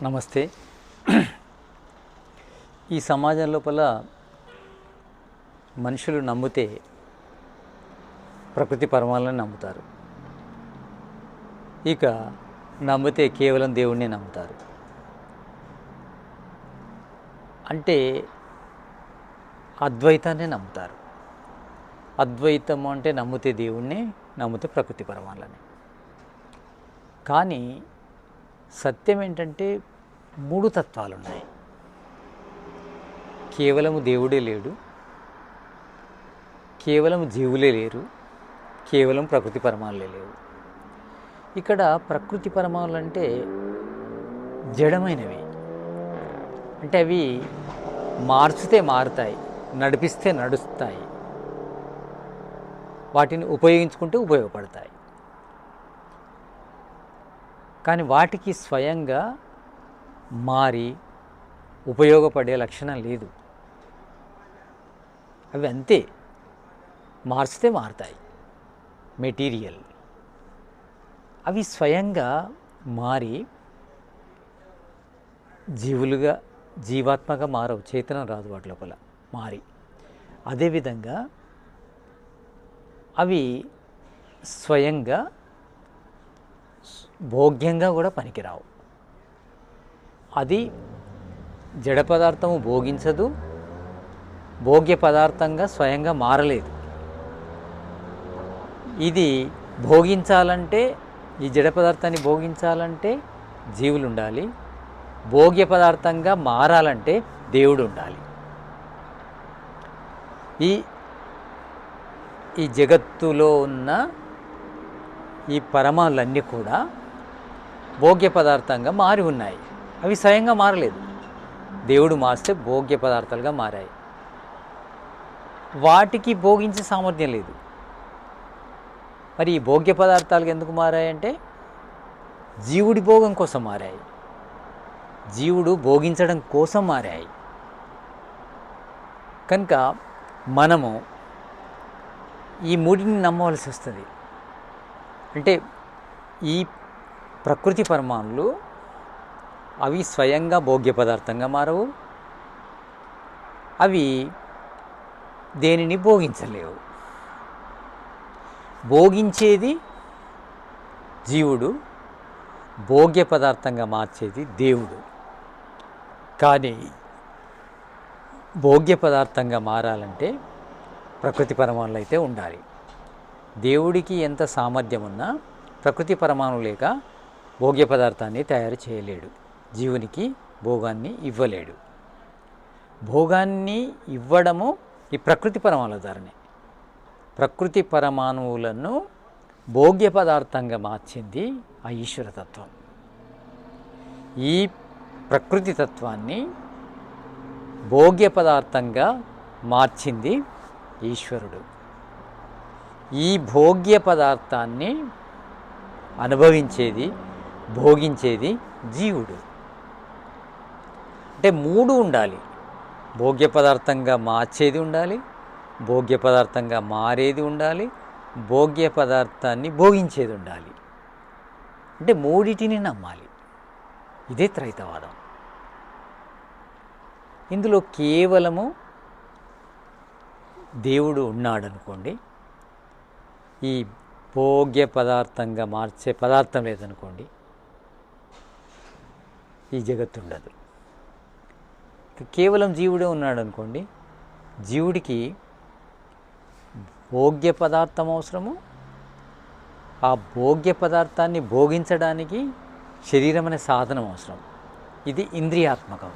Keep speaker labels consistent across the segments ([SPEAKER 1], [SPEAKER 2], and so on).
[SPEAKER 1] నమస్తే. ఈ సమాజం లోపల మనుషులు నమ్మితే ప్రకృతి పరమాలను నమ్ముతారు. ఇక నమ్మితే కేవలం దేవుణ్ణి నమ్ముతారు. అంటే అద్వైతాన్ని నమ్ముతారు. అద్వైతం అంటే నమ్మితే దేవుణ్ణి, నమ్మితే ప్రకృతి పరమాలని. కానీ సత్యం ఏంటంటే 3 తత్వాలు ఉన్నాయి. కేవలము దేవుడే లేడు, కేవలం జీవులే లేరు, కేవలం ప్రకృతి పరమాలే లేవు. ఇక్కడ ప్రకృతి పరమాలు అంటే జడమైనవి, అంటే అవి మార్చితే మారుతాయి, నడిపిస్తే నడుస్తాయి, వాటిని ఉపయోగించుకుంటే ఉపయోగపడతాయి. కానీ వాటికి స్వయంగా మారి ఉపయోగపడే లక్షణం లేదు. అవి అంతే, మార్చితే మారుతాయి, మెటీరియల్. అవి స్వయంగా మారి జీవాత్మగా మారవు, చేతనం రాదు వాటి లోపల మారి. అదేవిధంగా అవి స్వయంగా భోగ్యంగా కూడా పనికిరావు. అది జడ పదార్థము భోగించదు, భోగ్య పదార్థంగా స్వయంగా మారలేదు. ఇది భోగించాలంటే, ఈ జడ పదార్థాన్ని భోగించాలంటే జీవులు ఉండాలి, భోగ్య పదార్థంగా మారాలంటే దేవుడు ఉండాలి. ఈ జగత్తులో ఉన్న ఈ పరమాలన్నీ కూడా భోగ్య పదార్థంగా మారి ఉన్నాయి. అవి స్వయంగా మారలేదు, దేవుడు మారిస్తే భోగ్య పదార్థాలుగా మారాయి. వాటికి భోగించే సామర్థ్యం లేదు. మరి ఈ భోగ్య పదార్థాలకు ఎందుకు మారాయంటే జీవుడి భోగం కోసం మారాయి, జీవుడు భోగించడం కోసం మారాయి. కనుక మనము ఈ మూడిని నమ్మవలసి వస్తుంది. అంటే ఈ ప్రకృతి పరమాణులు అవి స్వయంగా భోగ్య పదార్థంగా మారవు, అవి దేనిని భోగించలేవు. భోగించేది జీవుడు, భోగ్య పదార్థంగా మార్చేది దేవుడు. కానీ భోగ్య పదార్థంగా మారాలంటే ప్రకృతి పరమాణులు అయితే ఉండాలి. దేవుడికి ఎంత సామర్థ్యం ఉన్నా ప్రకృతి పరమాణువు లేక భోగ్య పదార్థాన్ని తయారు చేయలేడు, జీవునికి భోగాన్ని ఇవ్వలేడు. భోగాన్ని ఇవ్వడము ఈ ప్రకృతి పరమాణుల ద్వారానే. ప్రకృతి పరమాణువులను భోగ్య పదార్థంగా మార్చింది ఆ ఈశ్వరతత్వం. ఈ ప్రకృతి తత్వాన్ని భోగ్య పదార్థంగా మార్చింది ఈశ్వరుడు. ఈ భోగ్య పదార్థాన్ని అనుభవించేది, భోగించేది జీవుడు. అంటే 3 ఉండాలి. భోగ్య పదార్థంగా మార్చేది ఉండాలి, భోగ్య పదార్థంగా మారేది ఉండాలి, భోగ్య పదార్థాన్ని భోగించేది ఉండాలి. అంటే 3టిని నమ్మాలి. ఇదే త్రైతవాదం. ఇందులో కేవలము దేవుడు ఉన్నాడనుకోండి, ఈ భోగ్య పదార్థంగా మార్చే పదార్థం లేదనుకోండి, ఈ జగత్తు ఉండదు. కేవలం జీవుడే ఉన్నాడు అనుకోండి, జీవుడికి భోగ్య పదార్థం అవసరము, ఆ భోగ్య పదార్థాన్ని భోగించడానికి శరీరం అనే సాధనం అవసరం. ఇది ఇంద్రియాత్మకం.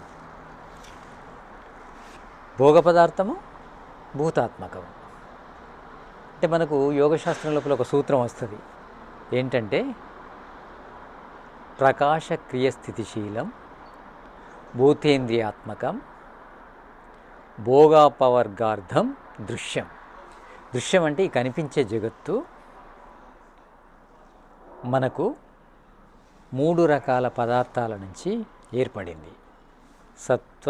[SPEAKER 1] భోగ పదార్థము భూతాత్మకం. అంటే మనకు యోగశాస్త్రం లోపల ఒక సూత్రం వస్తుంది. ఏంటంటే ప్రకాశ క్రియస్థితిశీలం భూతేంద్రియాత్మకం భోగాపవర్గార్థం దృశ్యం. దృశ్యం అంటే ఈ కనిపించే జగత్తు మనకు 3 రకాల పదార్థాల నుంచి ఏర్పడింది. సత్వ,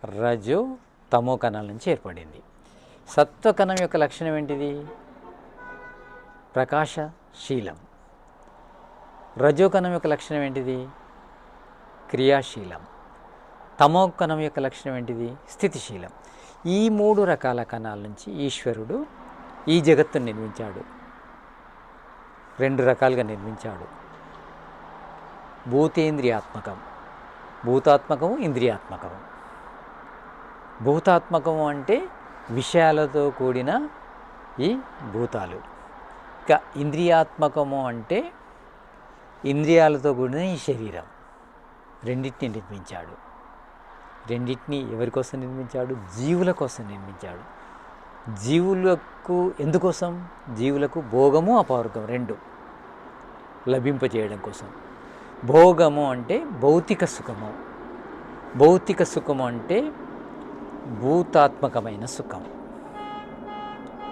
[SPEAKER 1] రజో, తమో కణాల నుంచి ఏర్పడింది. సత్వకణం యొక్క లక్షణం ఏంటిది? ప్రకాశశీలం. రజోకణం యొక్క లక్షణం ఏంటిది? క్రియాశీలం. తమో కణం యొక్క లక్షణం ఏంటిది? స్థితిశీలం. ఈ 3 రకాల కణాల నుంచి ఈశ్వరుడు ఈ జగత్తును నిర్మించాడు. 2 రకాలుగా నిర్మించాడు. భూతేంద్రియాత్మకం, భూతాత్మకము, ఇంద్రియాత్మకము. భూతాత్మకము అంటే విషయాలతో కూడిన ఈ భూతాలు. ఇక ఇంద్రియాత్మకము అంటే ఇంద్రియాలతో కూడిన ఈ శరీరం. రెండింటిని నిర్మించాడు. రెండింటిని ఎవరి కోసం నిర్మించాడు? జీవుల కోసం నిర్మించాడు. జీవులకు ఎందుకోసం? జీవులకు భోగము అపవర్గం 2 లభింపజేయడం కోసం. భోగము అంటే భౌతిక సుఖము, భౌతిక సుఖము అంటే భూతాత్మకమైన సుఖం.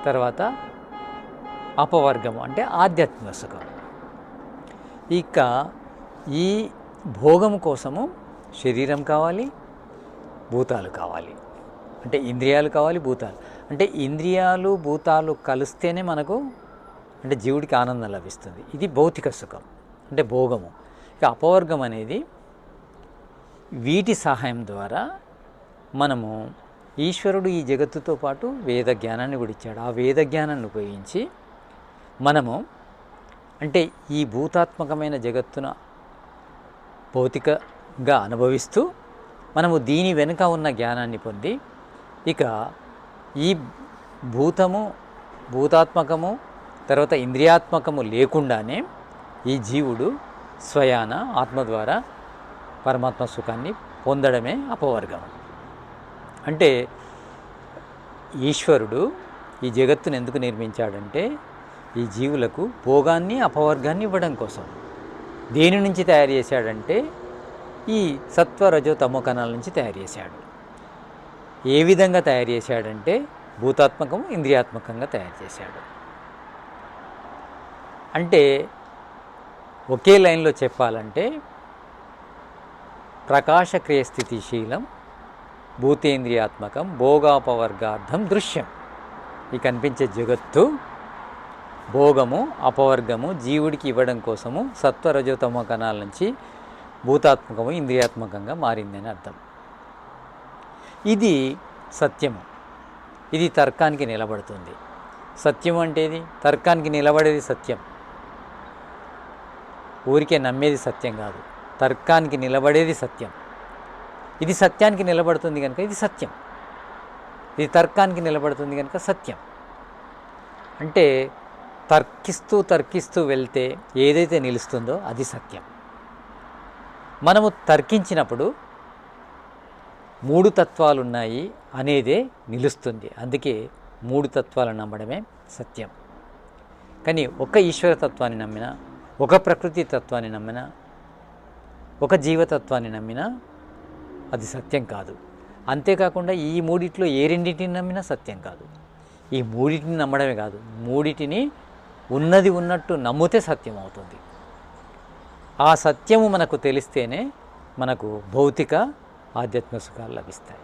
[SPEAKER 1] తర్వాత అపవర్గము అంటే ఆధ్యాత్మిక సుఖం. ఇక ఈ భోగము కోసము శరీరం కావాలి, భూతాలు కావాలి. అంటే ఇంద్రియాలు కావాలి, భూతాలు. అంటే ఇంద్రియాలు భూతాలు కలిస్తేనే మనకు అంటే జీవుడికి ఆనందం లభిస్తుంది. ఇది భౌతిక సుఖం అంటే భోగము. ఇక అపవర్గం అనేది వీటి సహాయం ద్వారా మనము ఈశ్వరుడు ఈ జగత్తుతో పాటు వేద జ్ఞానాన్ని కూడా ఇచ్చాడు. ఆ వేద జ్ఞానాన్ని ఉపయోగించి మనము అంటే ఈ భూతాత్మకమైన జగత్తును భౌతికంగా అనుభవిస్తూ మనము దీని వెనుక ఉన్న జ్ఞానాన్ని పొంది ఇక ఈ భూతము, భూతాత్మకము, తర్వాత ఇంద్రియాత్మకము లేకుండానే ఈ జీవుడు స్వయాన ఆత్మ ద్వారా పరమాత్మ సుఖాన్ని పొందడమే అపవర్గం. అంటే ఈశ్వరుడు ఈ జగత్తును ఎందుకు నిర్మించాడంటే ఈ జీవులకు భోగాన్ని అపవర్గాన్ని ఇవ్వడం కోసం. దేని నుంచి తయారు చేశాడంటే ఈ సత్వ రజో తమో కణాల నుంచి తయారు చేశాడు. ఏ విధంగా తయారు చేశాడంటే భూతాత్మకము, ఇంద్రియాత్మకంగా తయారు చేశాడు. అంటే ఒకే లైన్లో చెప్పాలంటే ప్రకాశక్రియ స్థితిశీలం, భూతేంద్రియాత్మకం, భోగాపవర్గార్థం దృశ్యం. ఈ కనిపించే జగత్తు భోగము అపవర్గము జీవుడికి ఇవ్వడం కోసము సత్వరజోతమో కణాల నుంచి భూతాత్మకము, ఇంద్రియాత్మకంగా మారిందని అర్థం. ఇది సత్యము. ఇది తర్కానికి నిలబడుతుంది. సత్యం అంటేది తర్కానికి నిలబడేది సత్యం. ఊరికే నమ్మేది సత్యం కాదు, తర్కానికి నిలబడేది సత్యం. ఇది సత్యానికి నిలబడుతుంది కనుక ఇది సత్యం. ఇది తర్కానికి నిలబడుతుంది కనుక సత్యం. అంటే తర్కిస్తూ తర్కిస్తూ వెళ్తే ఏదైతే నిలుస్తుందో అది సత్యం. మనము తర్కించినప్పుడు 3 తత్వాలు ఉన్నాయి అనేదే నిలుస్తుంది. అందుకే 3 తత్వాలను నమ్మడమే సత్యం. కానీ ఒక ఈశ్వరతత్వాన్ని నమ్మినా, ఒక ప్రకృతి తత్వాన్ని నమ్మినా, ఒక జీవతత్వాన్ని నమ్మినా అది సత్యం కాదు. అంతేకాకుండా ఈ 3 ఏ 2 నమ్మినా సత్యం కాదు. ఈ 3 నమ్మడమే కాదు, 3 ఉన్నది ఉన్నట్టు నమ్మితే సత్యం అవుతుంది. ఆ సత్యము మనకు తెలిస్తేనే మనకు భౌతిక ఆధ్యాత్మిక సుఖాలు లభిస్తాయి.